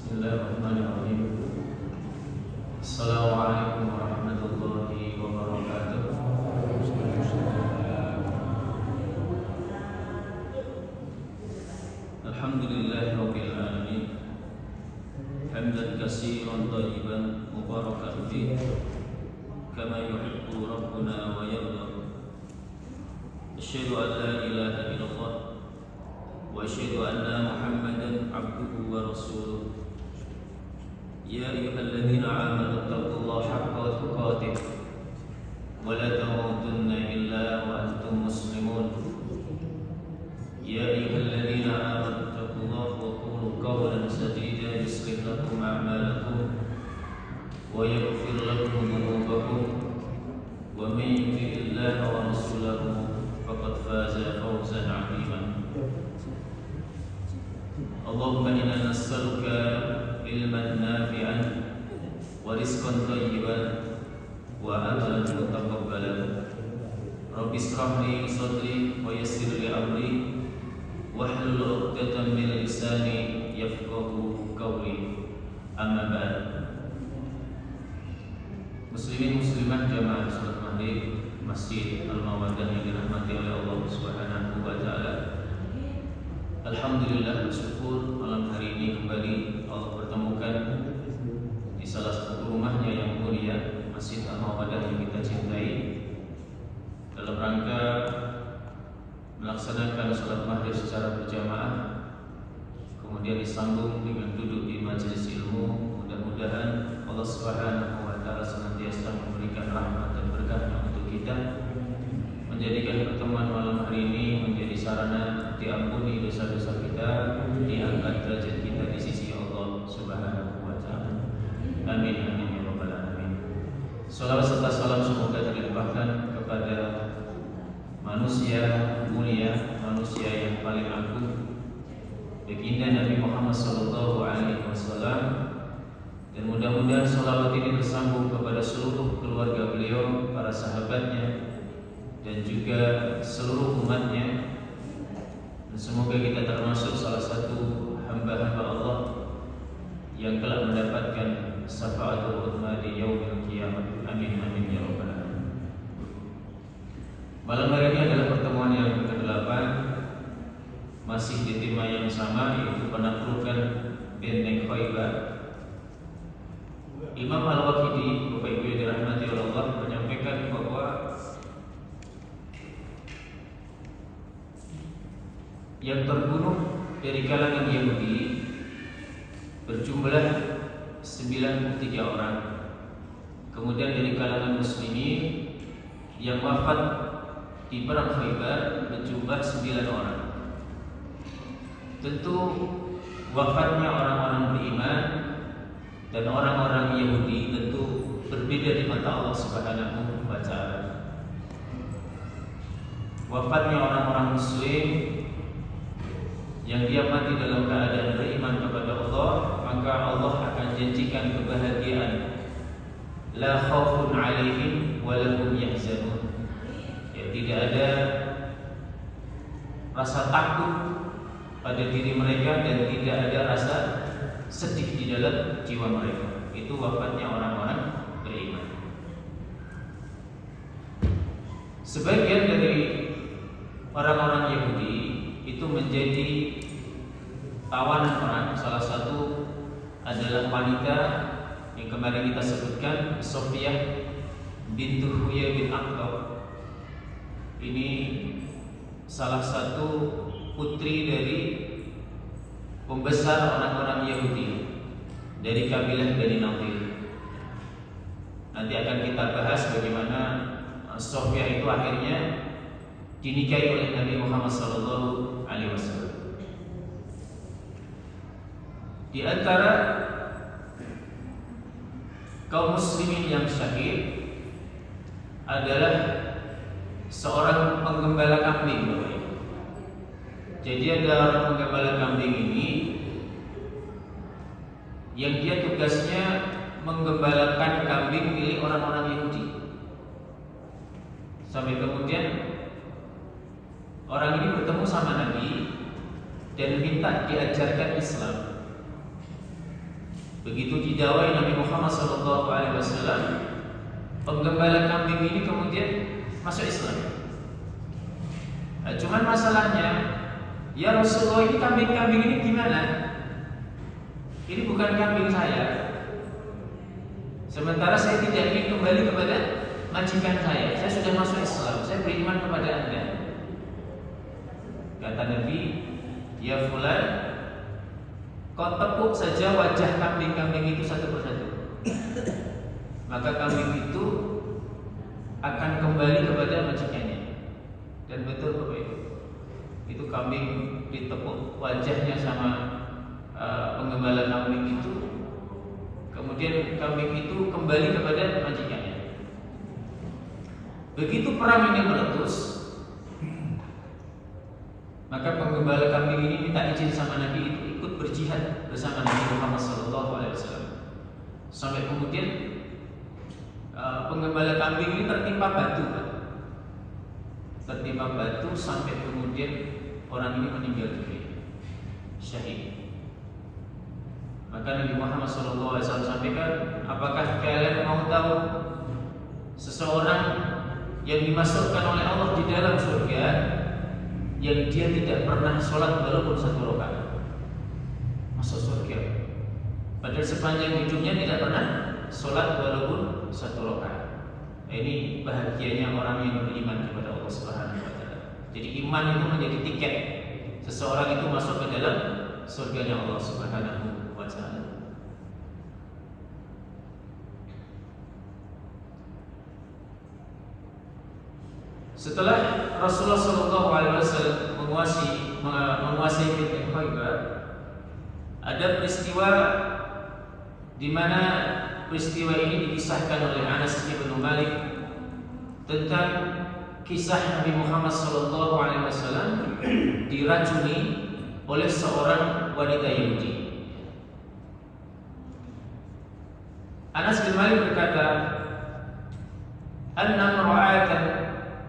Bismillahirrahmanirrahim. Assalamualaikum warahmatullahi wabarakatuh. Alhamdulillahirabbil alamin. Hamdan katsiran thayyiban mubarakan fihi kama yuhibbu rabbuna wa yarda. Asyhadu an la ilaha illallah wa asyhadu anna Muhammadan abduhu wa rasuluh. Ya ayyuhalladzina amanu taqullaha haqqa tuqatih wa la tamutunna illa wa antum muslimun. Ya ayyuhalladzina amanu taqullaha wa qulu qawlan sadida yuslih lakum a'malakum wa yaghfir lakum dhunubakum wa man yuti'illaha wa rasulahu faqad faza fawzan 'aziman. Allahumma inna nas'aluka ilman nafi'an wa rizqan thayyiban wa amalan mutaqabbalan. Rabbi ishrah li sadri wa yassir li amri wahlul 'uqdatam min lisani yafqahu qawli. Amma ba'd. Muslimin muslimat jamaah salat Maghrib Masjid Al-Mawaddah yang dirahmati oleh Allah Subhanahu wa taala. Alhamdulillah, bersyukur malam hari ini kembali Allah pertemukan di salah satu rumahnya yang mulia, Masjid Al-Mawaddah yang kita cintai, dalam rangka melaksanakan salat maghrib secara berjamaah, kemudian disambung dengan duduk di majelis ilmu. Mudah-mudahan Allah Subhanahu wa taala senantiasa memberikan rahmat dan berkahnya untuk kita, menjadikan pertemuan malam hari ini menjadi sarana diampuni dosa-dosa kita, diangkat derajat kita di sisi Allah Subhanahu wa taala. Amin amin ya rabbal alamin. Salawat serta salam semoga dilimpahkan kepada manusia mulia, manusia yang paling agung, baginda Nabi Muhammad sallallahu alaihi wasallam, dan mudah-mudahan salawat ini bersambung kepada seluruh keluarga beliau, para sahabatnya, dan juga seluruh umatnya. Dan semoga kita termasuk salah satu hamba-hamba Allah yang telah mendapatkan syafaatul uzma di yaumil qiyamah. Amin amin ya rabbal alamin. Malam hari ini adalah pertemuan yang ke-8, masih di tema yang sama, yaitu penaklukan benteng Khaybar. Imam Al-Waqidi, Bapak Ibu yang dirahmati oleh Allah, menyampaikan bahwa yang terbunuh dari kalangan Yahudi berjumlah 93 orang. Kemudian dari kalangan Muslimin yang wafat di perang Khaybar berjumlah 9 orang. Tentu wafatnya orang-orang beriman dan orang-orang Yahudi tentu berbeda di mata Allah Subhanahu wa taala. Wafatnya orang-orang Muslim yang dia mati dalam keadaan beriman kepada Allah, maka Allah akan janjikan kebahagiaan. La khaufun 'alaihim wa lahum yahzanun. Ya, tidak ada rasa takut pada diri mereka dan tidak ada rasa sedih di dalam jiwa mereka. Itu wafatnya orang-orang beriman. Sebagian dari orang-orang Yahudi itu menjadi tawanan perang. Salah satu adalah wanita yang kemarin kita sebutkan, Sofiyah bintu Huyai bin Akhtab. Ini salah satu putri dari pembesar orang-orang Yahudi dari kabilah Bani Nadir. Nanti akan kita bahas bagaimana Sofiyah itu akhirnya dinikahi oleh Nabi Muhammad sallallahu alaihi wasallam. Di antara kaum muslimin yang syahid adalah seorang penggembala kambing, Bapak Ibu. Jadi ada orang penggembala kambing ini yang dia tugasnya menggembalakan kambing milik orang-orang Yahudi. Sampai kemudian orang ini bertemu sama Nabi dan minta diajarkan Islam. Begitu didawai Nabi Muhammad SAW, penggembala kambing ini kemudian masuk Islam. Nah, cuman masalahnya, ya Rasulullah, ini kambing-kambing ini gimana? Ini bukan kambing saya. Sementara saya tidak ingin kembali kepada majikan saya. Saya sudah masuk Islam, saya beriman kepada Anda. Kata Nabi, ya fulan, kau tepuk saja wajah kambing-kambing itu satu persatu, maka kambing itu akan kembali kepada majikannya. Dan betul Bapak Ibu, itu kambing ditepuk wajahnya sama penggembala kambing itu, kemudian kambing itu kembali kepada majikannya. Begitu perang ini meletus, maka penggembala kambing ini minta izin sama Nabi itu ikut berjihad bersama Nabi Muhammad SAW. Sampai kemudian penggembala kambing ini tertimpa batu, sampai kemudian orang ini meninggal dunia, syahid. Maka Nabi Muhammad SAW sampaikan, apakah kalian mau tahu seseorang yang dimasukkan oleh Allah di dalam surga yang dia tidak pernah sholat walaupun satu rakaat, masuk surga. Padahal sepanjang hidupnya tidak pernah sholat walaupun satu rakaat. Ini bahagianya orang yang beriman kepada Allah Subhanahu wa Ta'ala. Jadi iman itu menjadi tiket seseorang itu masuk ke dalam surganya Allah Subhanahu wa Ta'ala. Setelah Rasulullah SAW menguasai Baitul Khaybar, ada peristiwa di mana peristiwa ini dikisahkan oleh Anas bin Malik tentang kisah Nabi Muhammad SAW diracuni oleh seorang wanita Yahudi. Anas bin Malik berkata, "Anna imra'atan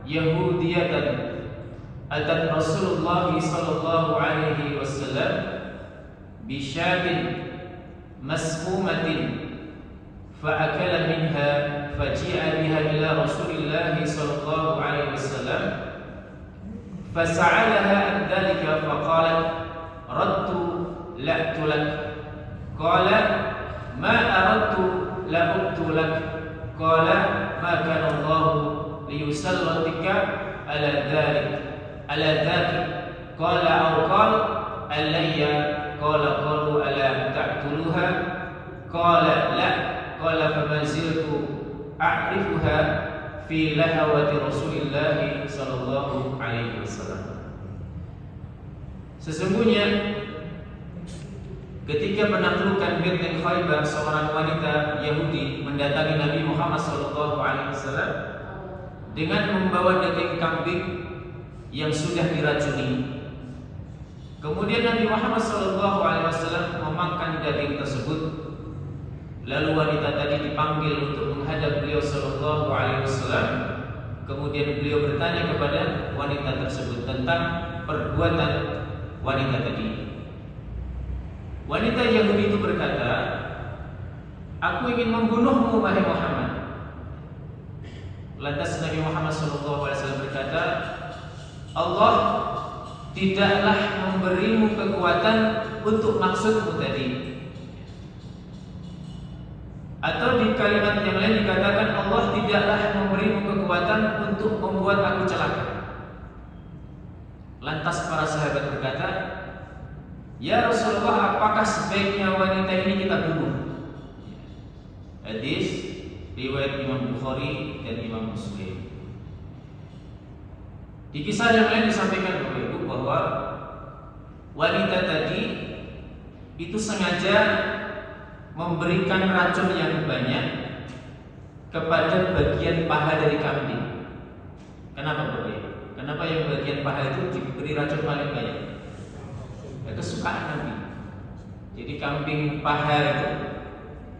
Yahudiyatan atat Rasulullah sallallahu alaihi wasallam bi syatin masmumatin fa'akala minha faji'a biha ila Rasulillah sallallahu alaihi wasallam fasa'alaha an dhalika faqalat radtu la'tu lak qala ma aradtu la'tu lak qala ma kana Allah liyusallatika ala dhalik qala aw qala alayya qala qalu ala ta'tuluha qala la qala fama ziltu a'rifuha fi lahawati Rasulillah sallallahu alaihi wasallam. Sesungguhnya ketika penaklukan Baitul Khaybar, seorang wanita Yahudi mendatangi Nabi Muhammad sallallahu alaihi wasallam dengan membawa daging kambing yang sudah diracuni. Kemudian Nabi Muhammad SAW memakan daging tersebut. Lalu wanita tadi dipanggil untuk menghadap beliau SAW. Kemudian beliau bertanya kepada wanita tersebut tentang perbuatan wanita tadi. Wanita Yahudi itu berkata, "Aku ingin membunuhmu, wahai Muhammad." Lantas Nabi Muhammad SAW berkata, Allah tidaklah memberimu kekuatan untuk maksudmu tadi. Atau di kalimat yang lain dikatakan, Allah tidaklah memberimu kekuatan untuk membuat aku celaka. Lantas para sahabat berkata, ya Rasulullah, apakah sebaiknya wanita ini kita bunuh? Hadis riwayat Imam Bukhari dan Imam Muslim. Di kisah yang lain disampaikan Bapak Ibu bahwa wanita tadi itu sengaja memberikan racun yang banyak kepada bagian paha dari kambing. Kenapa Bapak Ibu? Kenapa yang bagian paha itu diberi racun paling banyak? Ya, kesukaan kambing. Jadi kambing paha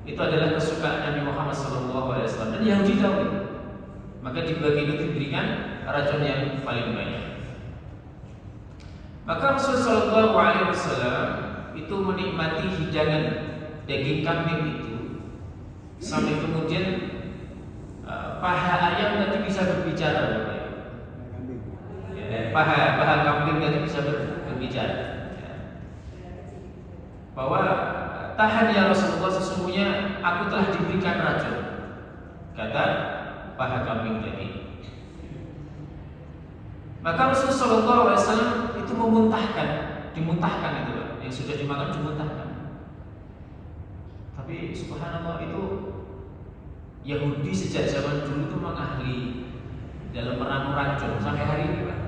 itu adalah kesukaan Nabi Muhammad SAW dan Yahudi tahu. Maka di bagian itu diberikan racun yang paling banyak. Maka Rasulullah SAW itu menikmati hidangan daging kambing itu sampai kemudian paha ayam tadi bisa berbicara, paha kambing tadi bisa berbicara, bahwa tahan ya Rasulullah, sesungguhnya aku telah diberikan racun, kata paha kambing tadi. Maka Rasulullah SAW itu dimuntahkan itu, yang sudah dimakan dimuntahkan. Tapi subhanallah, itu Yahudi sejak zaman dulu itu memang ahli dalam meramu racun sampai hari ini, Pak.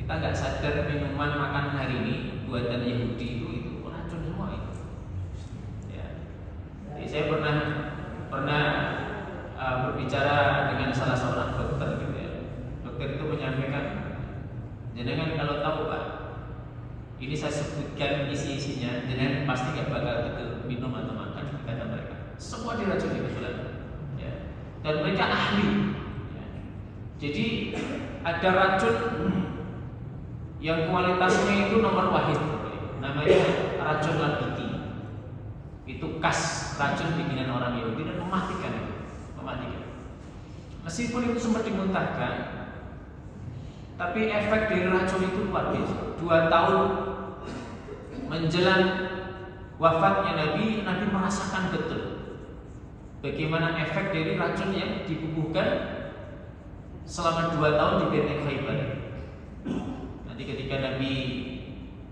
Kita nggak sadar minuman makanan hari ini buatan Yahudi itu racun semua itu. Ya. Jadi saya pernah berbicara dengan salah seorang dokter gitu ya. Dokter itu menyampaikan, jenengan kalau tahu Pak, ini saya sebutkan isi-isinya, jenengan pasti nggak bakal minum atau makan, kata mereka. Semua diracuni kebetulan. Ya. Dan mereka ahli. Ya. Jadi ada racun yang kualitasnya itu nomor wahid, namanya racun labiti. Itu khas racun bikinan orang Yahudi dan mematikan. Meskipun itu sempat dimuntahkan, tapi efek dari racun itu luar biasa. 2 tahun menjelang wafatnya Nabi merasakan betul bagaimana efek dari racun yang dibubuhkan selama 2 tahun di Benteng Khaybar. Nanti ketika Nabi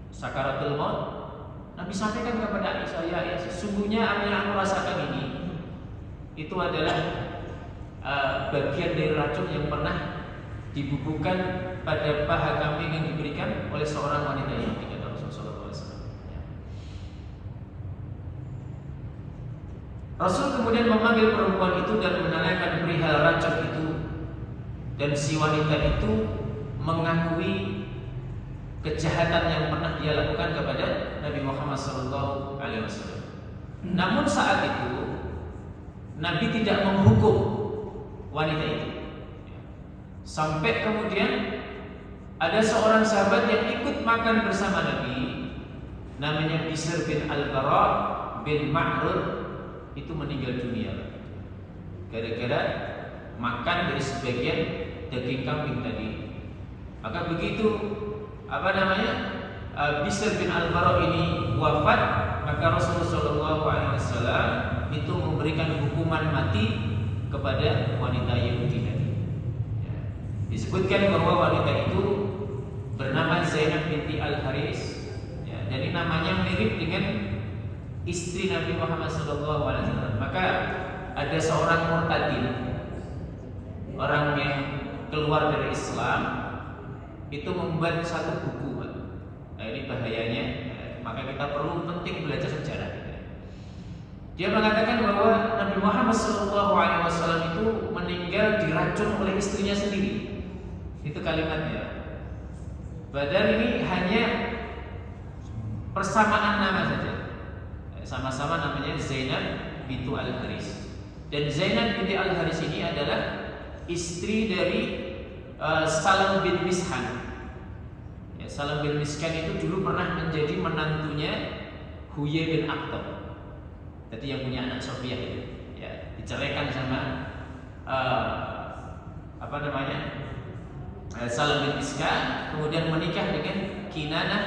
sakaratul maut, Nabi sampaikan kepada Aisyah, ya sesungguhnya apa yang aku rasakan ini itu adalah bagian dari racun yang pernah dibubuhkan pada paha kambing yang diberikan oleh seorang wanita yang kata Rasulullah SAW. Rasul kemudian memanggil perempuan itu dan menanyakan perihal racun itu, dan si wanita itu mengakui kejahatan yang pernah dia lakukan kepada Nabi Muhammad SAW. Namun saat itu Nabi tidak menghukum wanita itu. Sampai kemudian ada seorang sahabat yang ikut makan bersama Nabi, namanya Bishr bin Al-Bara bin Ma'rur, itu meninggal dunia gara-gara makan dari sebagian daging kambing tadi. Maka begitu Bishr bin Al-Bara ini wafat, maka Rasulullah SAW itu memberikan hukuman mati kepada wanita Yahudi tadi. Ya. Disebutkan bahwa wanita itu bernama Zainab binti Al-Haris. Ya, jadi namanya mirip dengan istri Nabi Muhammad SAW. Maka ada seorang murtadin, orang yang keluar dari Islam, itu membuat satu buku. Nah, ini bahayanya. Maka kita perlu penting belajar sejarah. Dia mengatakan bahwa Nabi Muhammad SAW itu meninggal diracun oleh istrinya sendiri. Itu kalimatnya. Padahal ini hanya persamaan nama saja. Sama-sama namanya Zainab binti Al-Haris. Dan Zainab binti Al-Haris ini adalah istri dari Salam bin Mishan. Ya, Salam bin Mishan itu dulu pernah menjadi menantunya Huyai bin Akhtab. Jadi yang punya anak Sofia itu, ya, diceraikan sama Salam bin Miska, kemudian menikah dengan Kinanah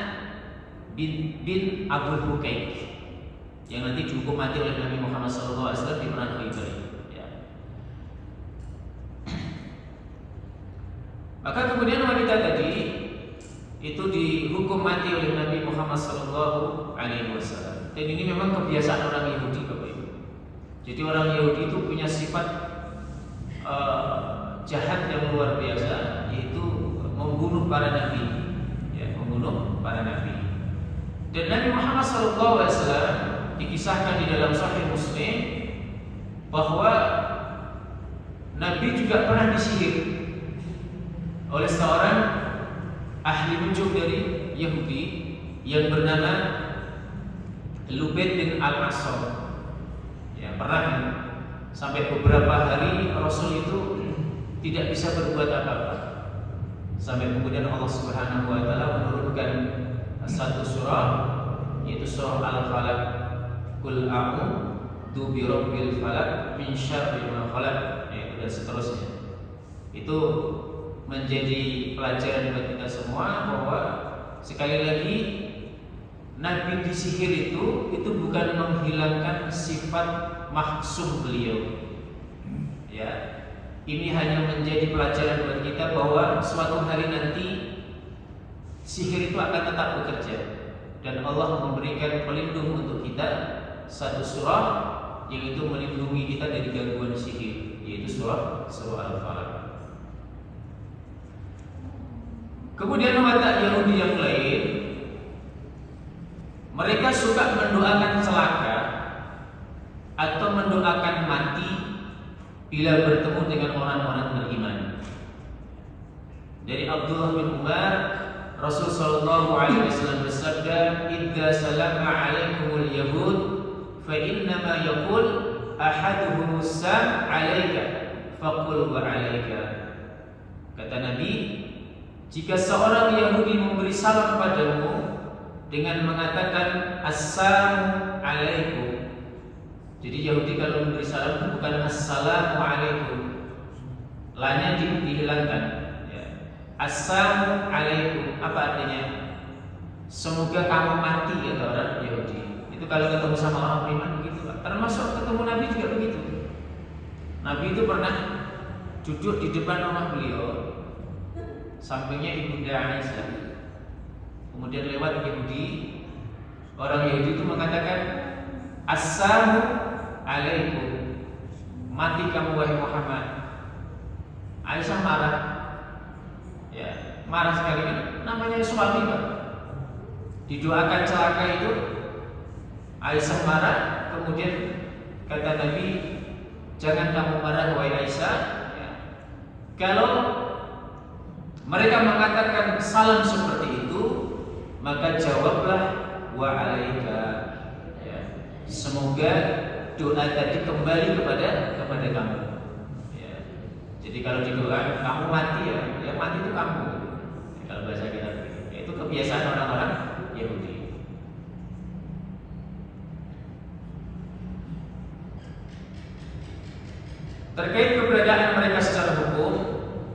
bin Abul Hukaik, yang nanti dihukum mati oleh Nabi Muhammad SAW di perang Khaybar. Ya. Maka kemudian wanita tadi itu dihukum mati oleh Nabi Muhammad SAW. Dan ini memang kebiasaan orang Yahudi, Bapak Ibu. Jadi orang Yahudi itu punya sifat jahat yang luar biasa, yaitu membunuh para nabi, ya, membunuh para nabi. Dan Nabi Muhammad SAW dikisahkan di dalam Sahih Muslim bahwa Nabi juga pernah disihir oleh seorang ahli nujum dari Yahudi yang bernama Lubaid bin Al-Asam. Ya, pernah sampai beberapa hari Rasul itu tidak bisa berbuat apa-apa. Sampai kemudian Allah Subhanahu wa taala menurunkan satu surah, yaitu surah Al-Falaq. Qul a'udzu birabbil falaq min syarri ma khalaq, dan seterusnya. Itu menjadi pelajaran buat kita semua bahwa sekali lagi Nabi disihir itu bukan menghilangkan sifat maksum beliau. Ya, ini hanya menjadi pelajaran buat kita bahwa suatu hari nanti sihir itu akan tetap bekerja dan Allah memberikan pelindung untuk kita, satu surah yaitu melindungi kita dari gangguan sihir, yaitu surah Al-Falaq. Kemudian watak Yahudi yang lain, mereka suka mendoakan celaka atau mendoakan mati bila bertemu dengan orang-orang beriman. Dari Abdullah bin Umar, Rasul sallallahu alaihi wasallam bersabda, "Idza salama 'alaikumul yahud fa innama yaqul ahaduhumus sam 'alaika faqul wa 'alaika." Kata Nabi, jika seorang Yahudi memberi salam padamu dengan mengatakan assalamu alaikum. Jadi Yahudi kalau memberi salam itu bukan assalamu alaikum, la-nya dihilangkan, ya. Assalamu alaikum apa artinya? Semoga kamu mati, kata orang Yahudi. Itu kalau ketemu sama orang beriman begitu, Pak. Termasuk ketemu Nabi juga begitu. Nabi itu pernah duduk di depan rumah beliau, sampingnya Ibunda Aisyah. Kemudian lewat Yahudi, orang Yahudi itu mengatakan assalamu alaikum, mati kamu wahai Muhammad. Aisyah marah, ya, marah sekali. Namanya suami, Pak. Didoakan celaka itu, Aisyah marah. Kemudian kata Nabi, jangan kamu marah wahai Aisyah, ya. Kalau mereka mengatakan salam seperti itu, maka jawablah wa alaika, ya. Semoga doa tadi kembali kepada kamu, ya. Jadi kalau didoakan kamu mati, ya mati itu kamu, ya, kalau bahasa kita begitu. Ya, itu kebiasaan orang-orang Yahudi. Terkait keberadaan mereka secara hukum,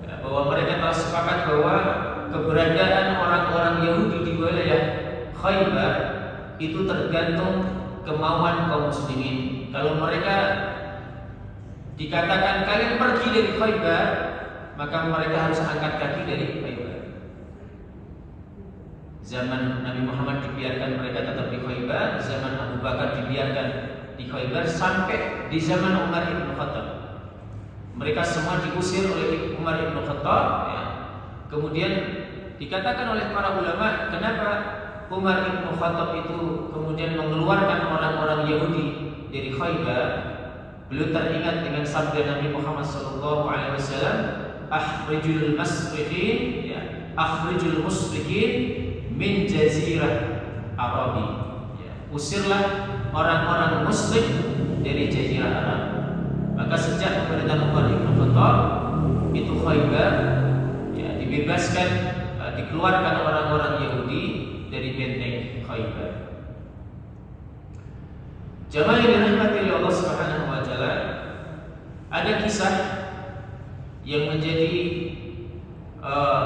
ya, bahwa mereka telah sepakat bahwa keberadaan orang-orang Yahudi di wilayah Khaybar itu tergantung kemauan kaum muslimin. Kalau mereka dikatakan kalian pergi dari Khaybar, maka mereka harus angkat kaki dari Khaybar. Zaman Nabi Muhammad dibiarkan mereka tetap di Khaybar, zaman Abu Bakar dibiarkan di Khaybar, sampai di zaman Umar ibn Khattab. Mereka semua diusir oleh Umar ibn Khattab, ya. Kemudian dikatakan oleh para ulama, kenapa Umar ibn Khattab itu kemudian mengeluarkan orang-orang Yahudi dari Khaybar? Beliau teringat dengan sabda Nabi Muhammad SAW, akhrijul musrikin, ya, akhrijul musrikin min jazirah Arabi, ya. Usirlah orang-orang musyrik dari jazirah Arab. Maka sejak pemerintahan Umar ibn Khattab itu Khaybar, ya, dibebaskan, dikeluarkan orang-orang Yahudi dari benteng Khaybar. Jamaah yang dirahmati oleh Allah Subhanahu wa taala, ada kisah yang menjadi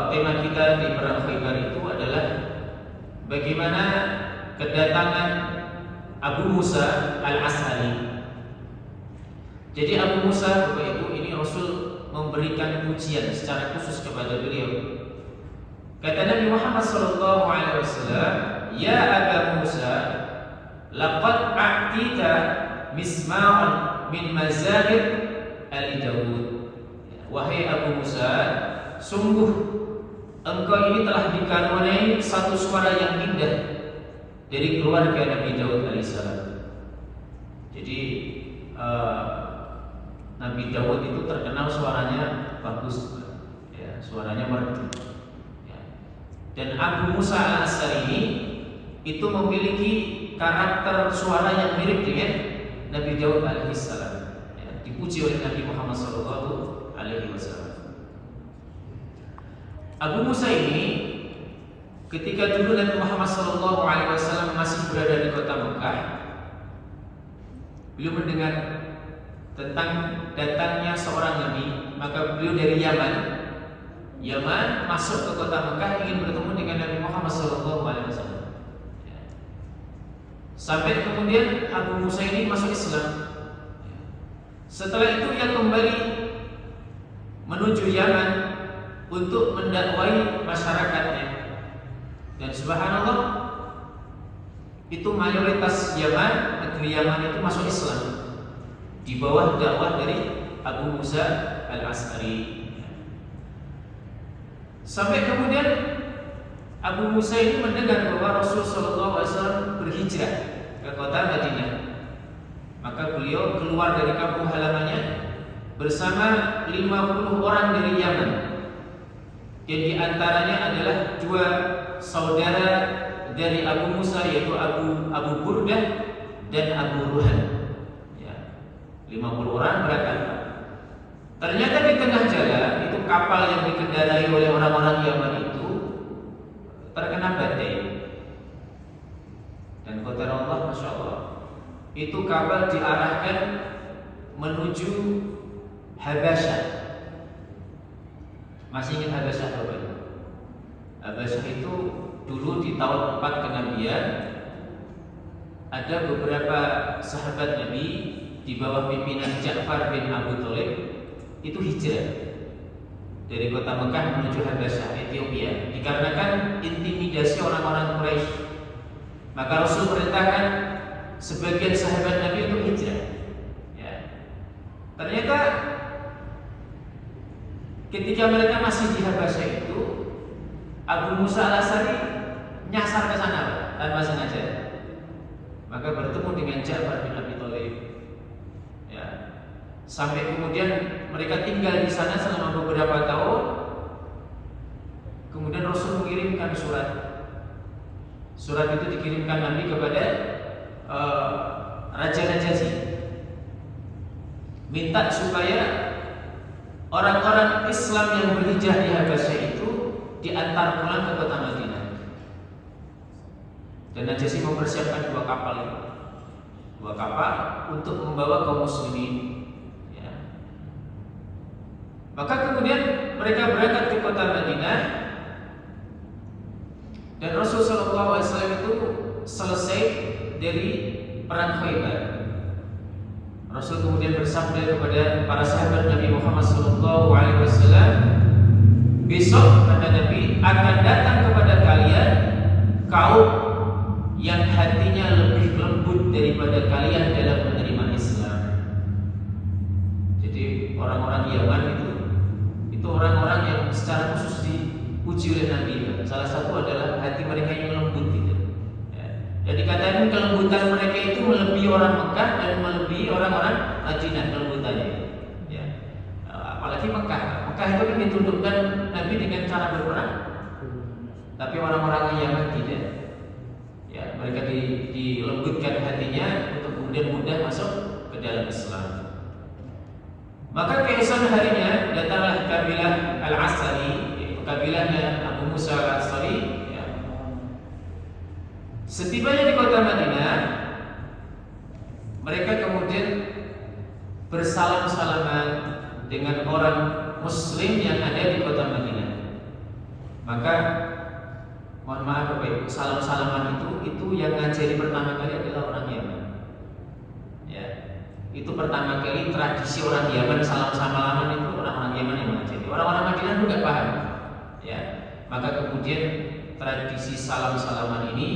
tema kita di perang Khaybar itu adalah bagaimana kedatangan Abu Musa al-Ash'ari. Jadi Abu Musa, Bapak Ibu, ini Rasul memberikan pujian secara khusus kepada beliau. Kata Nabi Muhammad SAW, ya Abu Musa, laqad a'tita misma'an min mazahir Ali Daud. Wahai Abu Musa, sungguh engkau ini telah dikaruniai satu suara yang indah dari keluarga Nabi Daud alaihissalam. Jadi Nabi Daud itu terkenal suaranya bagus, ya, suaranya merdu, ya. Dan Abu Musa al-Ash'ari ini itu memiliki karakter suara yang mirip dengan Nabi Daud alaihissalam, ya, dipuji oleh Nabi Muhammad SAW. Abu Musa ini ketika dulu Nabi Muhammad SAW masih berada di kota Mekah, Beliau mendengar tentang datangnya seorang nabi, maka beliau dari Yaman masuk ke kota Mekah ingin bertemu dengan Nabi Muhammad SAW. Sampai kemudian Abu Musa ini masuk Islam. Setelah itu ia kembali menuju Yaman untuk mendakwai masyarakatnya. Dan subhanallah, itu mayoritas Yaman, negeri Yaman itu masuk Islam di bawah dakwah dari Abu Musa Al-Asy'ari. Sampai kemudian Abu Musa ini mendengar bahwa Rasulullah SAW berhijrah ke kota Madinah. Maka beliau keluar dari kampung halamannya bersama 50 orang dari Yaman. Yang diantaranya adalah 2 saudara dari Abu Musa, yaitu Abu Burdah dan Abu Ruhan. 50 orang berangkat. Ternyata di tengah jalan itu kapal yang dikendarai oleh orang-orang Yaman itu terkena badai. Dan kota Allah, masya Allah, itu kapal diarahkan menuju Habasyah. Masih ingat Habasyah Bapak? Habasyah itu dulu di tahun 4 kenabian ada beberapa sahabat Nabi di bawah pimpinan Ja'far bin Abu Thalib itu hijrah dari kota Mekah menuju Habasyah, Ethiopia, dikarenakan intimidasi orang-orang Quraisy. Maka Rasul perintahkan sebagian sahabat Nabi untuk hijrah. Ternyata ketika mereka masih di Habasyah itu, Abu Musa Al-Asy'ari nyasar ke sana tanpa sengaja. Maka bertemu dengan Ja'far bin Abi Thalib. Sampai kemudian mereka tinggal di sana selama beberapa tahun. Kemudian Rasul mengirimkan surat. Surat itu dikirimkan Nabi kepada Raja Najasyi, minta supaya orang-orang Islam yang berhijrah di Habasyah itu diantar pulang ke kota Madinah. Dan Najasyi mempersiapkan 2 kapal untuk membawa kaum muslimin. Maka kemudian mereka berangkat ke kota Madinah, dan Rasulullah SAW itu selesai dari perang Khaybar. Rasul kemudian bersabda kepada para sahabat Nabi Muhammad SAW, besok kata Nabi akan datang kepada kalian kaum yang hatinya lebih lembut daripada kalian dalam menerima Islam. Jadi orang-orang Yaman itu orang-orang yang secara khusus diuji oleh Nabi. Salah satu adalah hati mereka yang lembut gitu. Jadi dikatakan kelembutan mereka itu melebihi orang Mekah dan melebihi orang-orang Madinah kelembutannya. Apalagi Mekah itu kan ditundukkan Nabi dengan cara berperang. Tapi orang-orang Yaman tidak. Mereka dilembutkan hatinya untuk kemudian mudah masuk ke dalam Islam. Maka keesokan harinya datanglah kabilah Al-Asy'ari, kabilahnya Abu Musa Al-Asy'ari. Setibanya di kota Madinah, mereka kemudian bersalam-salaman dengan orang Muslim yang ada di kota Madinah. Maka mohon maaf Bapak Ibu, salam-salaman itu yang ngajari pertama kali adalah orang Yaman. Itu pertama kali tradisi orang Yaman, salam-salaman itu orang-orang Yaman yang mengajari. Orang-orang Madinah itu nggak paham. Maka kemudian tradisi salam-salaman ini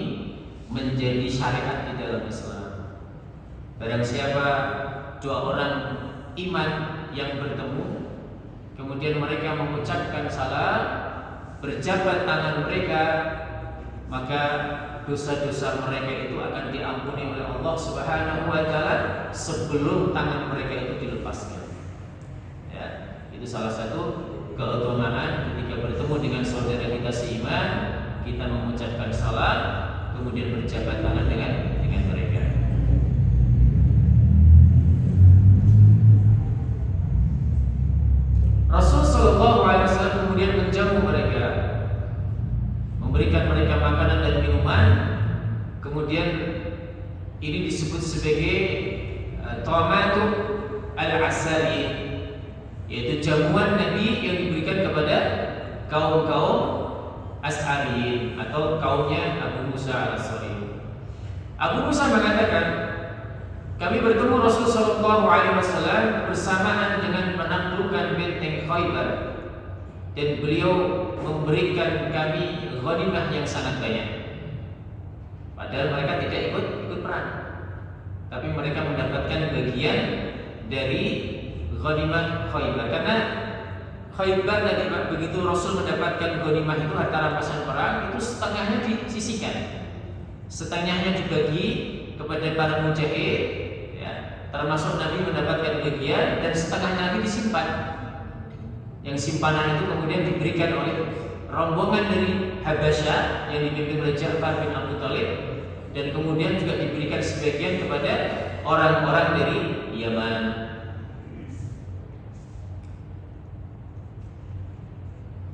menjadi syariat di dalam Islam. Barang siapa 2 orang iman yang bertemu, kemudian mereka mengucapkan salam, berjabat tangan mereka, maka dosa-dosa mereka itu akan diampuni oleh Allah Subhanahu wa taala sebelum tangan mereka itu dilepaskan. Itu salah satu keutamaan ketika bertemu dengan saudara kita seiman, kita mengucapkan salam, kemudian berjabat tangan dengan mereka. Rasul sallallahu alaihi wasallam kemudian menjamu mereka, memberikan mereka makanan dan minuman. Kemudian ini disebut sebagai tamatu al-asari, yaitu jamuan Nabi yang diberikan kepada kaum-kaum Asy'ariyin atau kaumnya Abu Musa al-Asy'ari. Abu Musa mengatakan, kami bertemu Rasul sallallahu alaihi wasallam bersamaan dengan penaklukan benteng Khaybar, dan beliau memberikan kami ghanimah yang sangat banyak. Padahal mereka tidak ikut perang, tapi mereka mendapatkan bagian dari ghanimah Khaybar. Karena Khaybar tadi begitu Rasul mendapatkan ghanimah itu harta rampasan perang, itu setengahnya disisihkan, setengahnya dibagi kepada para mujahid, ya, termasuk Nabi mendapatkan bagian, dan setengahnya lagi disimpan. Yang simpanan itu kemudian diberikan oleh rombongan dari Habasyah yang dipimpin oleh Ja'far bin Abu Thalib, dan kemudian juga diberikan sebagian kepada orang-orang dari Yaman.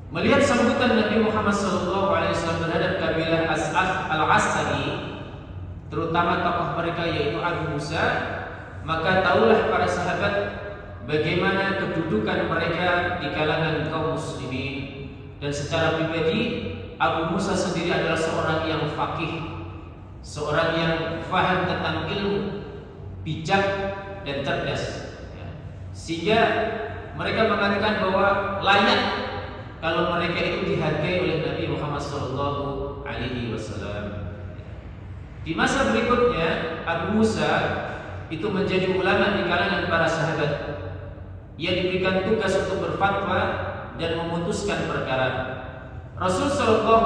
Melihat sambutan Nabi Muhammad SAW terhadap kabilah As'af al-As'ari, terutama tokoh mereka yaitu Abu Musa, maka tahulah para sahabat bagaimana kedudukan mereka di kalangan kaum muslimin. Dan secara pribadi Abu Musa sendiri adalah seorang yang faqih, seorang yang faham tentang ilmu, bijak dan cerdas, sehingga mereka mengatakan bahwa layak kalau mereka itu dihargai oleh Nabi Muhammad SAW. Di masa berikutnya Abu Musa itu menjadi ulama di kalangan para sahabat. Ia diberikan tugas untuk berfatwa dan memutuskan perkara. Rasul SAW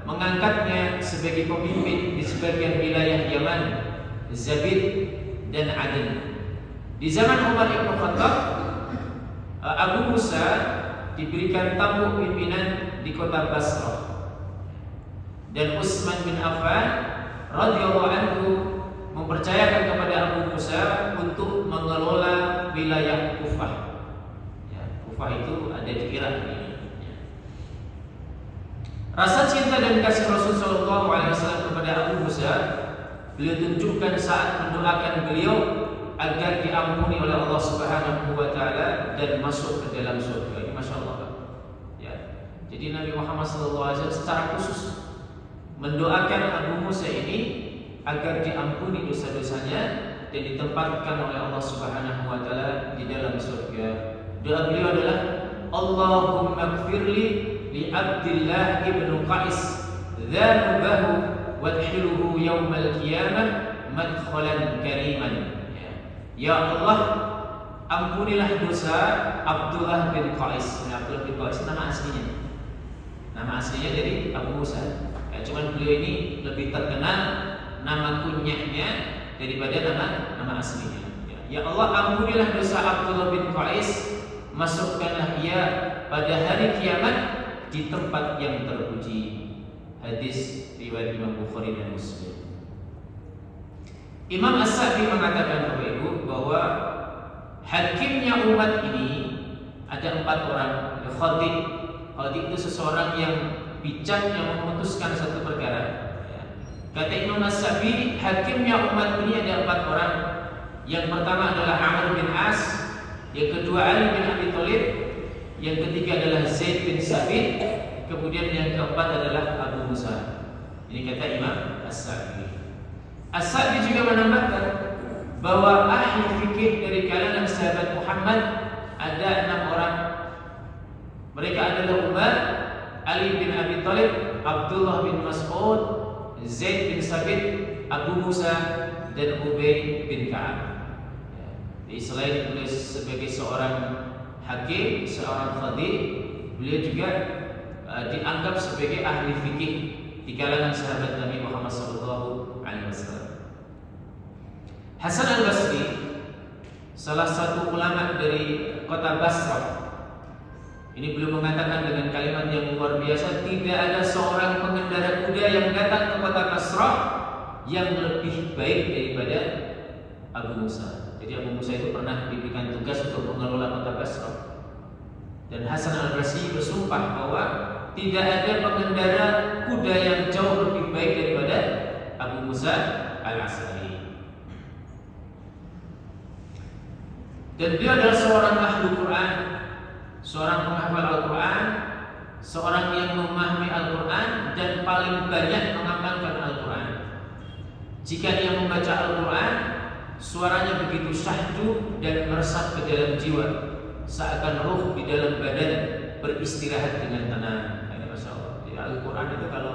mengangkatnya sebagai pemimpin di sebagian wilayah Yaman, Zabid dan Aden. Di zaman Umar ibn Khattab, Abu Musa diberikan tampuk pimpinan di kota Basrah, dan Utsman bin Affan radhiyallahu anhu mempercayakan kepada Abu Musa untuk mengelola wilayah Kufah. Ya, Kufah itu ada di Irak ini. Ya. Rasa cinta dan kasih Rasul sallallahu alaihi wasallam kepada Abu Musa beliau tunjukkan saat mendoakan beliau agar diampuni oleh Allah Subhanahu wa taala dan masuk ke dalam surga. Ini Masya Allah. Ya. Jadi Nabi Muhammad SAW secara khusus mendoakan Abu Musa ini agar diampuni dosa-dosanya dan ditempatkan oleh Allah Subhanahu wa taala di dalam surga. Doa beliau adalah Allahumma ighfirli li Abdillah ibn Qais dzanubahu wadkhilhu yaumal qiyamah madkhalan kariman. Ya Allah, ampunilah dosa Abdullah bin Qais. Abdullah bin Qais nama aslinya. Nama aslinya dari Abu Musa. Ya, cuman beliau ini lebih terkenal nama kunyahnya daripada nama aslinya. Ya Allah, ampunilah dosa Abdullah bin Qais, masukkanlah ia pada hari kiamat di tempat yang terpuji. Hadis riwayat Imam Bukhari dan Muslim. Imam As-Sa'di mengatakan Bapak Ibu bahwa hakimnya umat ini ada 4 orang. Khatib itu seseorang yang bijak yang memutuskan satu perkara. Kata Imam As-Sa'di, hakimnya umat ini ada 4 orang. Yang pertama adalah Amr bin As, yang kedua Ali bin Abi Thalib, yang ketiga adalah Zaid bin Sabit, kemudian yang keempat adalah Abu Musa. Ini kata Imam As-Sa'di. As-Sa'di juga menambahkan bahwa ahli fikih dari kalangan sahabat Muhammad ada 6 orang. Mereka adalah Umar, Ali bin Abi Thalib, Abdullah bin Mas'ud, Zaid bin Sabit, Abu Musa, dan Ubay bin Ka'ab. Jadi selain beliau sebagai seorang hakim, seorang fadih, beliau juga dianggap sebagai ahli fikih di kalangan sahabat Nabi Muhammad SAW. Hasan al-Basri, salah satu ulama dari kota Basrah, ini beliau mengatakan dengan kalimat yang luar biasa, tidak ada seorang pengendara kuda yang datang ke kota Basrah yang lebih baik daripada Abu Musa. Jadi Abu Musa itu pernah diberikan tugas untuk mengelola kota Basrah. Dan Hasan al-Basri bersumpah bahwa tidak ada pengendara kuda yang jauh lebih baik daripada Abu Musa al-Asy'ari. Dan beliau adalah seorang ahli Quran, seorang penghafal Al-Quran, seorang yang memahami Al-Quran dan paling banyak mengamalkan Al-Quran. Jika dia membaca Al-Quran, suaranya begitu syahdu dan meresap ke dalam jiwa, seakan ruh di dalam badan beristirahat dengan tenang. Ini Masya Allah. Jadi Al-Quran itu kalau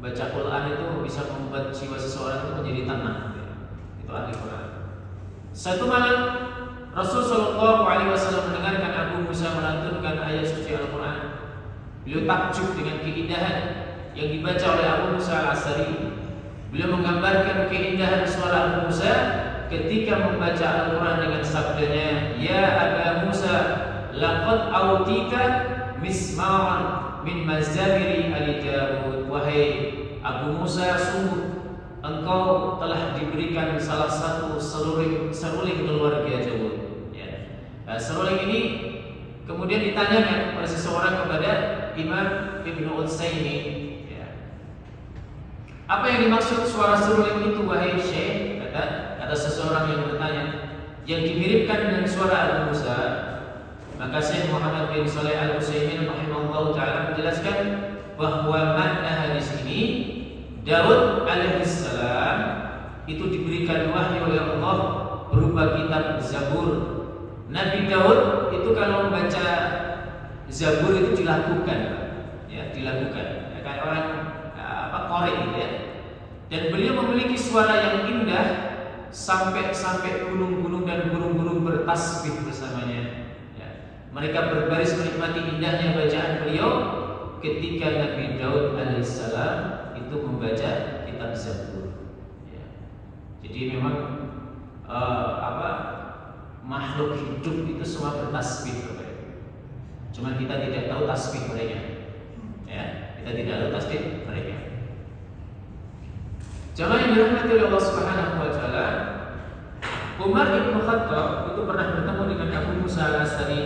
baca Quran itu bisa membuat jiwa seseorang itu menjadi tenang. Itu ahli Quran. Satu malam Rasul Shallallahu Alaihi Wasallam mendengarkan Abu Musa melantunkan ayat suci Al-Quran. Beliau takjub dengan keindahan yang dibaca oleh Abu Musa Al-Asy'ari. Beliau menggambarkan keindahan suara Abu Musa ketika membaca Al-Quran dengan sabdanya, Ya Aba Musa, laqad autika misma'an min mazamiri Ali Dawud. Wahai Abu Musa, sungguh engkau telah diberikan salah satu seruling keluarga Dawud. Nah, seruling ini kemudian ditanyakan oleh seseorang kepada Imam Ibnu Utsaimin. Apa yang dimaksud suara seruling itu, wahai Syekh? Kata seseorang yang bertanya, yang dimiripkan dengan suara Abu Musa. Maka Syekh Muhammad bin Shalih Al-Utsaimin rahimahullah taala menjelaskan bahwa makna hadis ini, Daud alaihissalam itu diberikan wahyu oleh Allah berupa kitab Zabur. Nabi Daud itu kalau membaca Zabur itu dilakukan, dilakukan. Kayak orang qori gitu ya. Dan beliau memiliki suara yang indah sampai gunung-gunung dan burung-burung bertasbih bersamanya. Mereka berbaris menikmati indahnya bacaan beliau ketika Nabi Daud alaihissalam itu membaca kitab Zabur. Jadi memang makhluk hidup itu semua bertasbih. Cuma kita tidak tahu tasbih mereka. Kita tidak tahu tasbih mereka. Jamaah yang dirahmati oleh Allah Subhanahu wa taala, Umar bin Khattab itu pernah bertemu dengan Abu Musa Al-Asy'ari.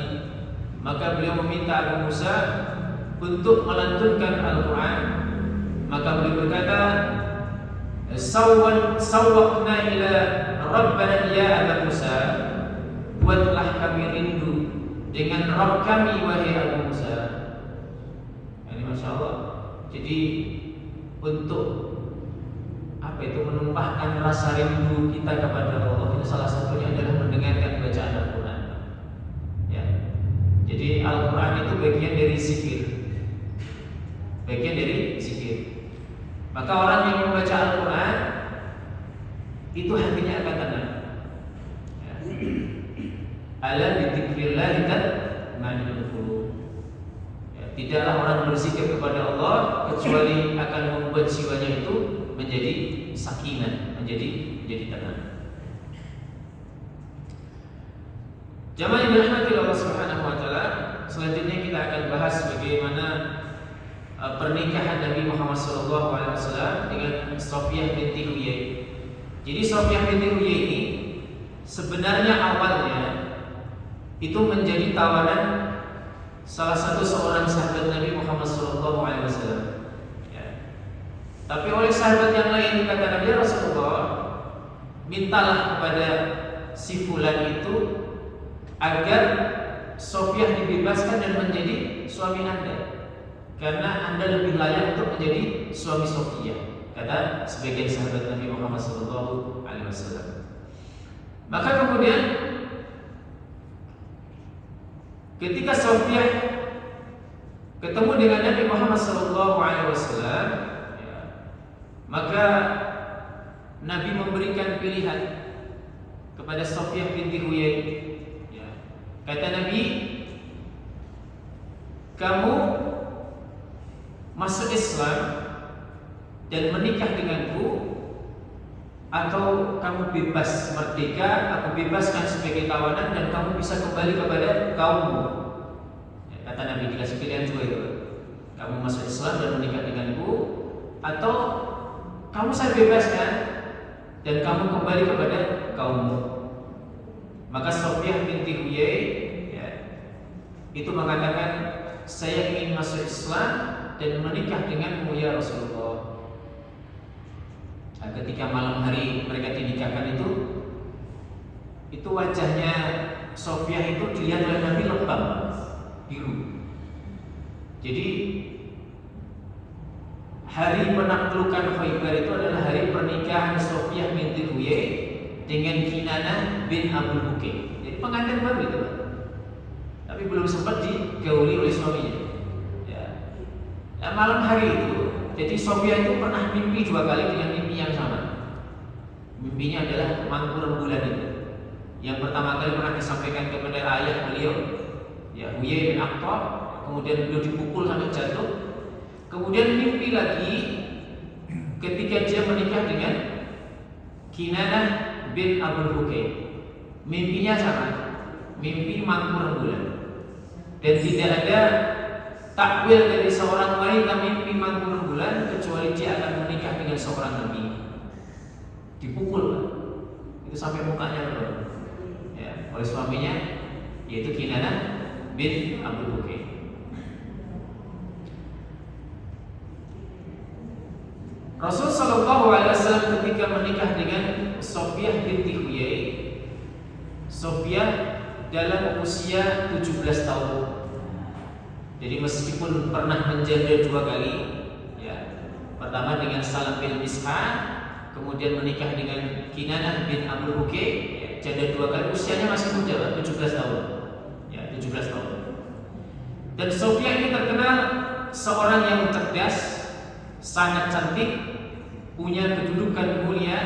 Maka beliau meminta Abu Musa untuk melantunkan Al-Quran. Maka beliau berkata, Sawwaqna ila Rabbana ya Abu Musa, buatlah kami rindu dengan Rabb kami wahai Abu Musa. Ini Masya Allah. Jadi untuk menumpahkan rasa rindu kita kepada Allah, itu salah satunya adalah mendengarkan bacaan Al-Quran. Jadi Al-Quran itu bagian dari zikir. Maka orang yang membaca Al-Quran itu hatinya akan tenang. Ala bidzikrillah tatma'innul qulub. Tidaklah orang berzikir kepada Allah kecuali akan membuat jiwanya itu menjadi sakinah, menjadi tenang. Jamaah yang dirahmati Allah Subhanahu wa taala, selanjutnya kita akan bahas bagaimana pernikahan Nabi Muhammad SAW dengan Sofiyah binti Huyai. Jadi Sofiyah binti Huyai ini sebenarnya awalnya itu menjadi tawanan salah satu seorang sahabat Nabi Muhammad SAW. Tapi oleh sahabat yang lain kata Nabi Rasulullah, mintalah kepada si fulan itu agar Sofiyah dibebaskan dan menjadi suami Anda, karena Anda lebih layak untuk menjadi suami Sofiyah, kata sebagian sahabat Nabi Muhammad SAW. Maka kemudian ketika Sofiyah ketemu dengan Nabi Muhammad SAW, maka Nabi memberikan pilihan kepada Sofiyah binti Huyai. Kata Nabi, kamu masuk Islam dan menikah denganku, atau kamu bebas merdeka, aku bebaskan sebagai tawanan dan kamu bisa kembali kepada kaummu. Kata Nabi, dikasih pilihan dua itu. Kamu masuk Islam dan menikah denganku, atau kamu saya bebaskan dan kamu kembali kepada kaummu. Maka Sofiyah binti Huyai itu mengatakan, saya ingin masuk Islam dan menikah denganmu ya Rasulullah. Nah, ketika malam hari mereka dinikahkan itu wajahnya Sofia itu dilihat oleh Nabi lebam, biru. Jadi hari penaklukan Khaybar itu adalah hari pernikahan Sofia binti Huyai dengan Kinanah bin Abdul Hukai. Jadi pengantin baru itu, tapi belum sempat digauli oleh suaminya. Nah, malam hari itu, jadi Sofia itu pernah mimpi 2 kali dengan mimpi yang sama. Mimpinya adalah mangku rembulan itu. Yang pertama kali pernah disampaikan kepada ayah beliau, ya Huyai bin Akhtab, kemudian beliau dipukul sampai jatuh. Kemudian mimpi lagi ketika dia menikah dengan Kinanah bin Abdul Hukai. Mimpinya sama, mimpi mangku rembulan. Dan tidak ada takwil dari seorang wanita mimpi mangku rembulan kecuali dia akan menikah dengan seorang nabi. Dipukul, itu sampai mukanya berubah, ya, oleh suaminya, yaitu Kinanah bin Abdul Hukai. Rasul Shallallahu Alaihi Wasallam ketika menikah dengan Sofia binti Huyai, Sofia dalam usia 17 tahun. Jadi meskipun pernah menjanda 2 kali, ya, pertama dengan Salam bin Mis'har, kemudian menikah dengan Kinanah bin Abdul Hukai, ya, janda 2 kali, usianya masih muda, 17 tahun, ya, 17 tahun. Dan Sofia ini terkenal seorang yang cerdas, sangat cantik, punya kedudukan mulia.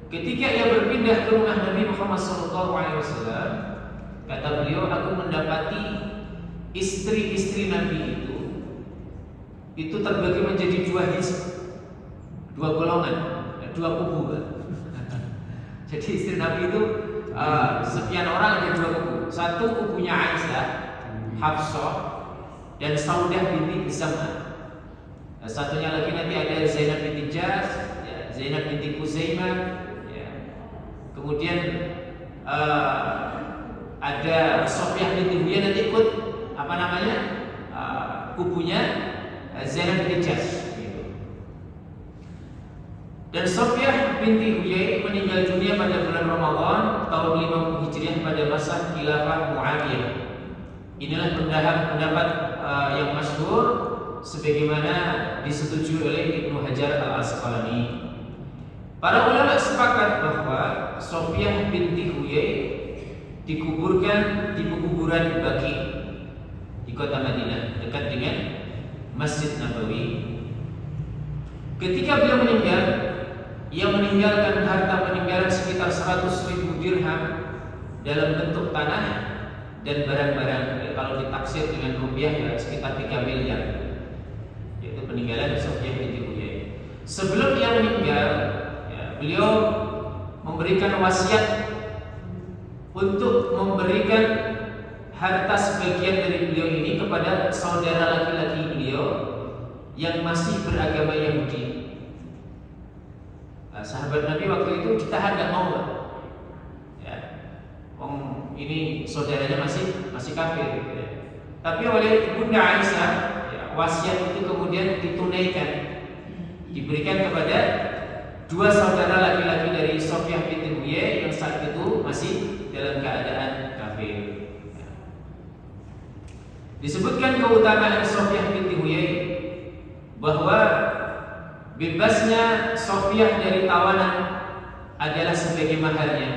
Ketika ia berpindah ke rumah Nabi Muhammad SAW, kata beliau, aku mendapati istri-istri Nabi itu terbagi menjadi 2 hizb, 2 golongan, 2 kubu. Jadi istri Nabi itu sekian orang ada 2 kubu. Satu kubunya Aisyah, Hafsah, dan Saudah binti Zam'ah. Satunya lagi nanti ada Zainab binti Jahsh, ya, Zainab binti Khuzaimah, ya. Kemudian ada Sofia binti Huyai nanti ikut kubunya Zainab binti Jahsh, gitu. Dan Sofia binti Huyai meninggal dunia pada bulan Ramadan tahun 50 Hijriah pada masa khilafah Muawiyah. Inilah pendapat yang masyhur sebagaimana disetujui oleh Ibnu Hajar Al-Asqalani. Para ulama sepakat bahwa Sofia binti Huyai dikuburkan di kuburan Baqi di kota Madinah dekat dengan Masjid Nabawi. Ketika beliau meninggal, ia meninggalkan harta peninggalan sekitar 100.000 dirham dalam bentuk tanah dan barang-barang. Kalau ditaksir dengan rupiah ya sekitar 3 miliar. Yaitu peninggalan Sofia binti Huyai. Sebelum ia meninggal, ya, beliau memberikan wasiat untuk memberikan harta sebagian dari beliau ini kepada saudara laki-laki beliau yang masih beragama Yahudi. Nah, sahabat Nabi waktu itu ditahan, nggak mau, ya, ini saudaranya masih kafir, ya. Tapi oleh Bunda Aisyah, ya, wasiat itu kemudian ditunaikan, diberikan kepada 2 saudara laki-laki dari Sofia binti Huyai yang saat itu masih dalam keadaan kafir. Disebutkan keutamaan Sofia binti Huyai bahwa bebasnya Sofia dari tawanan adalah sebagai maharnya.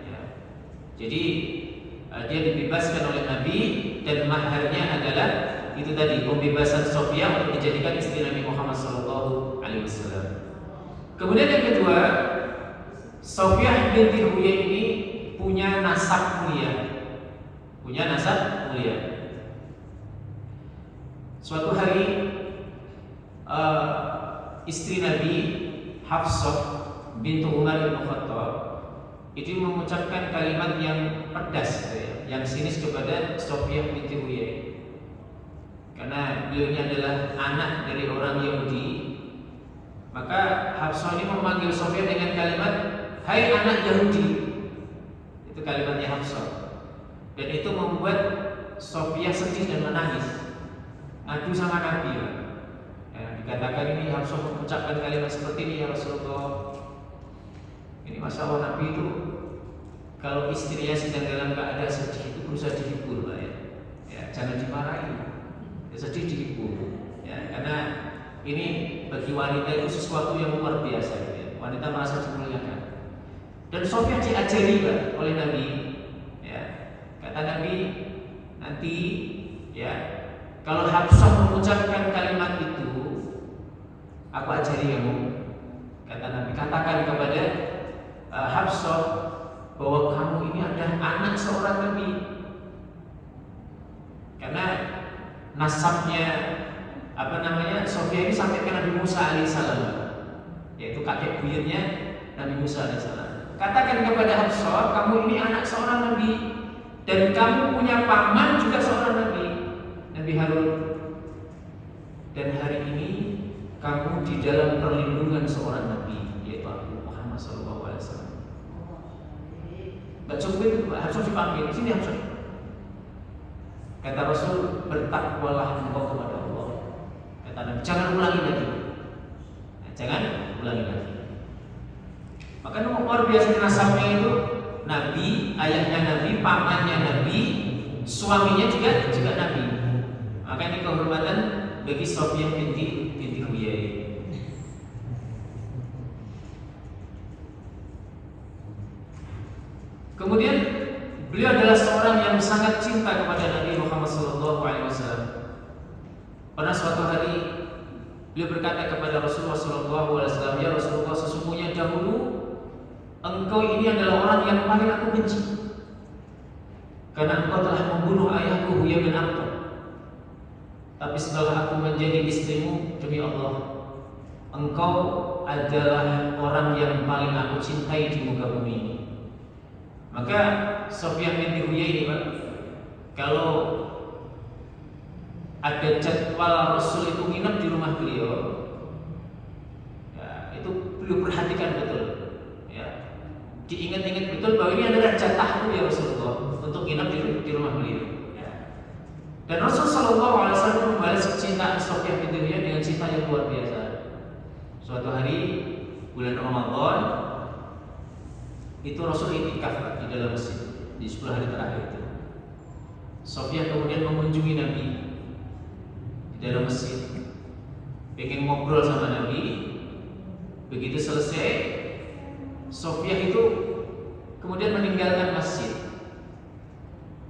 Ya. Jadi dia dibebaskan oleh Nabi dan maharnya adalah itu tadi, pembebasan Sofia untuk dijadikan istri Nabi Muhammad SAW. Kemudian yang kedua, Sofia binti Huyai ini punya nasab mulia. Suatu hari istri Nabi Hafsah bintu Umar bin Khattab itu mengucapkan kalimat yang pedas, yang sinis kepada Sofia binti Huyai. Karena beliau ini adalah anak dari orang Yahudi, maka Hafsah ini memanggil Sofia dengan kalimat, "Hai anak Yahudi." Itu kalimatnya Hafsah. Dan itu membuat Sofia sedih dan menangis. Adu sama Nabi, ya, dikatakan ini Hafsah mengucapkan kalimat seperti ini, ya Rasulullah. Ini masalah Nabi itu kalau istrinya sedang dalam keadaan sedih itu berusaha dihibur, Pak ya. Ya, jangan dimarahi. Ya, sedih dihibur. Ya, karena ini bagi wanita itu sesuatu yang luar biasa ya. Wanita merasa dimuliakan. Dan Sofia diajari Pak oleh Nabi. Ya, kata Nabi nanti ya kalau Hafsah mengucapkan kalimat itu, aku ajari kamu. Kata Nabi, katakan kepada Hafsah bahwa kamu ini adalah anak seorang Nabi. Karena nasabnya Sofia ini sampai ke Nabi Musa alaihissalam, yaitu kakek buyutnya Nabi Musa alaihissalam. Katakan kepada Hafsah, kamu ini anak seorang Nabi dan kamu punya paman juga seorang Nabi, Nabi Harun. Dan hari ini kamu di dalam perlindungan seorang Nabi, yaitu Abu Muhammad SAW. Gak cukup itu, Hafsah dipanggil, sini Hafsah. Kata Rasul, bertakwalah engkau kepada Allah. Kata Nabi, jangan ulangi lagi. Jangan ulangi lagi. Maka luar biasa nasabnya itu Nabi, ayahnya Nabi, pamannya Nabi, suaminya juga Nabi. Maka ini kehormatan bagi Sofia binti Huyai. Kemudian beliau adalah seorang yang sangat cinta kepada Nabi Muhammad SAW. Pada suatu hari beliau berkata kepada Rasulullah SAW, ya Rasulullah, sesungguhnya dahulu engkau ini adalah orang yang paling aku benci, karena engkau telah membunuh ayahku Huyai bin Akhtab. Tapi setelah aku menjadi istrimu, demi Allah, engkau adalah orang yang paling aku cintai di muka bumi ini. Maka Sofia binti Huyai ini Pak, kalau ada jadwal Rasul itu nginep di rumah beliau, ya, itu beliau perhatikan betul, ya, diingat-ingat betul bahwa ini adalah jatahku ya Rasulullah untuk nginep di rumah beliau. Ya. Dan Rasulullah SAW membalas kecintaan Sofia binti Huyai dengan cinta yang luar biasa. Suatu hari bulan Ramadan, itu Rasul iktikaf di dalam masjid di 10 hari terakhir itu. Sofia kemudian mengunjungi Nabi di dalam masjid, pengen ngobrol sama Nabi. Begitu selesai, Sofia itu kemudian meninggalkan masjid,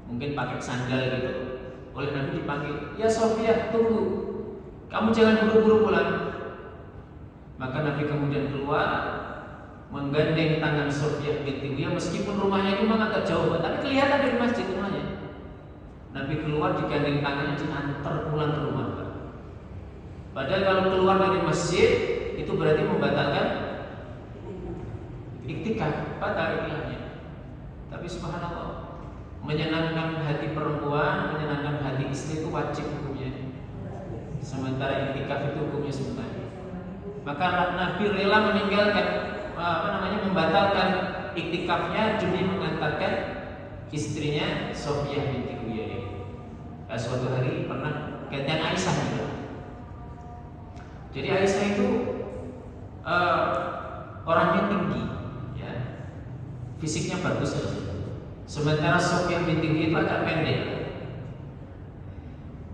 mungkin pakai sandal gitu. Oleh Nabi dipanggil, ya Sofia, tunggu, kamu jangan buru-buru pulang. Maka Nabi kemudian keluar, menggandeng tangan Sofia binti Huyai, meskipun rumahnya itu memang agak jauh, tapi kelihatan dari masjid rumahnya. Nabi keluar digandeng tangannya, diantar pulang ke rumah. Padahal kalau keluar dari masjid itu berarti membatalkan iktikaf, batal iktikafnya. Tapi subhanallah, menyenangkan hati perempuan, menyenangkan hati istri itu wajib hukumnya. Sementara iktikaf itu hukumnya sunnah. Maka Nabi rela meninggalkan membatalkan iktikafnya demi mengantarkan istrinya Sofia binti Huyai. Suatu hari pernah gantian Aisyah juga. Jadi Aisyah itu orangnya tinggi, ya, fisiknya bagus ya. Sementara Sofia binti Huyai itu agak pendek.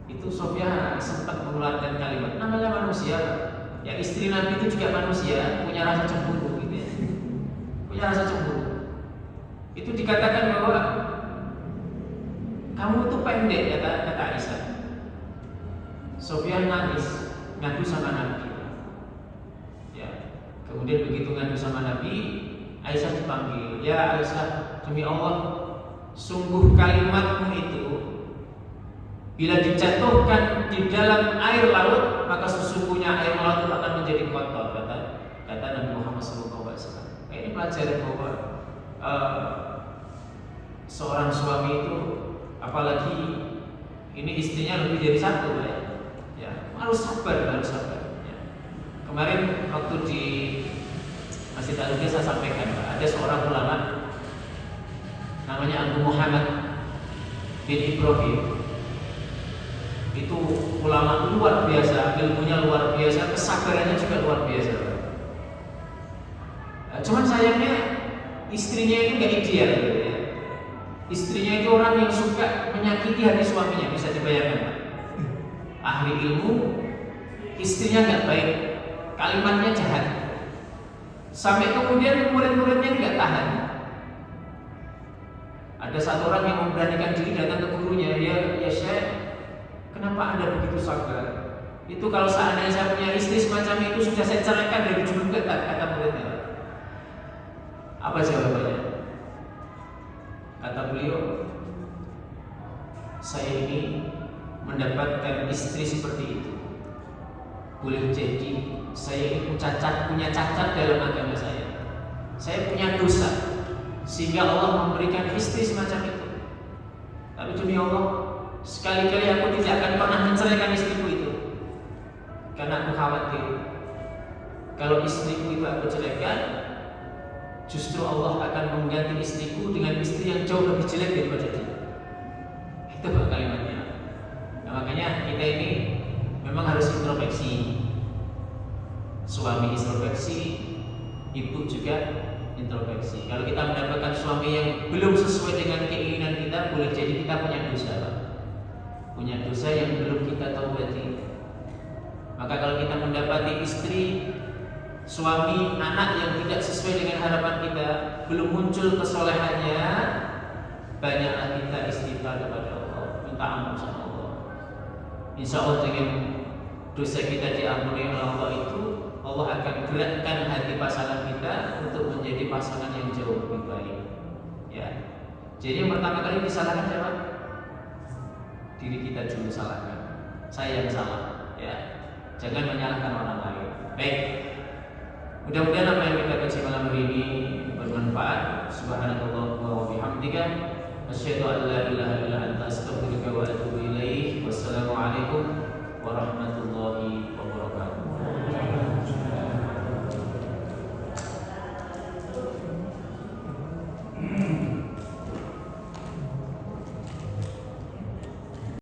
Itu Sofia sempat mengeluarkan kalimat, namanya manusia, ya istri Nabi itu juga manusia, punya rasa cemburu. Punya rasa cemburu. Itu dikatakan bahwa kamu itu pendek, kata Aisyah. Sofia nangis, ngadu sama Nabi. Ya, kemudian begitu ngadu sama Nabi, Aisyah dipanggil. Ya Aisyah, demi Allah, sungguh kalimatmu itu bila dijatuhkan di dalam air laut, maka sesungguhnya air laut itu akan menjadi kotor, kata Nabi Muhammad SAW. Ini pelajaran bahwa seorang suami itu, apalagi ini istrinya lebih dari satu, ya, harus sabar. Ya. Kemarin waktu di Masjid Al-Aqsa saya sampaikan, ada seorang ulama namanya Abu Muhammad bin Ibrahim. Itu ulama luar biasa, ilmunya luar biasa, kesabarannya juga luar biasa. Cuman sayangnya istrinya itu nggak ideal gitu ya. Istrinya itu orang yang suka menyakiti hati suaminya, bisa dibayangkan Pak. Ahli ilmu, istrinya nggak baik, kalimatnya jahat, sampai kemudian murid-muridnya nggak tahan. Ada satu orang yang memberanikan diri datang ke gurunya, ya Syekh, kenapa Anda begitu sabar? Itu kalau seandainya saya punya istri semacam itu sudah saya ceraikan dari dulu, kata muridnya. Apa jawabannya? Kata beliau, saya ini mendapatkan istri seperti itu, boleh jadi saya ini punya cacat dalam agama saya. Saya punya dosa sehingga Allah memberikan istri semacam itu. Tapi demi Allah, sekali-kali aku tidak akan pernah menceraikan istriku itu, karena aku khawatir kalau istriku itu aku ceraikan, justru Allah akan mengganti istriku dengan istri yang jauh lebih jelek daripada dia. Itu Pak kalimatnya. Nah, makanya kita ini memang harus introspeksi. Suami introspeksi, ibu juga introspeksi. Kalau kita mendapatkan suami yang belum sesuai dengan keinginan kita, boleh jadi kita punya dosa, Pak. Punya dosa yang belum kita taubati. Maka kalau kita mendapati istri, suami, anak yang tidak sesuai dengan harapan kita, belum muncul kesolehannya, banyaklah kita istighfar kepada Allah, minta ampun sama Allah. Insya Allah dengan dosa kita diampuni oleh Allah itu, Allah akan gerakkan hati pasangan kita untuk menjadi pasangan yang jauh lebih baik. Ya. Jadi yang pertama kali disalahkan siapa? Diri kita dulu salahkan. Saya yang salah. Ya. Jangan menyalahkan orang lain. Baik. Mudah-mudahan apa yang kita kaji malam hari ini bermanfaat. Subhanallah wa bihamdika, asyhadu an la ilaha illa anta, astaghfiruka wa atubu ilaik. Wassalamualaikum warahmatullahi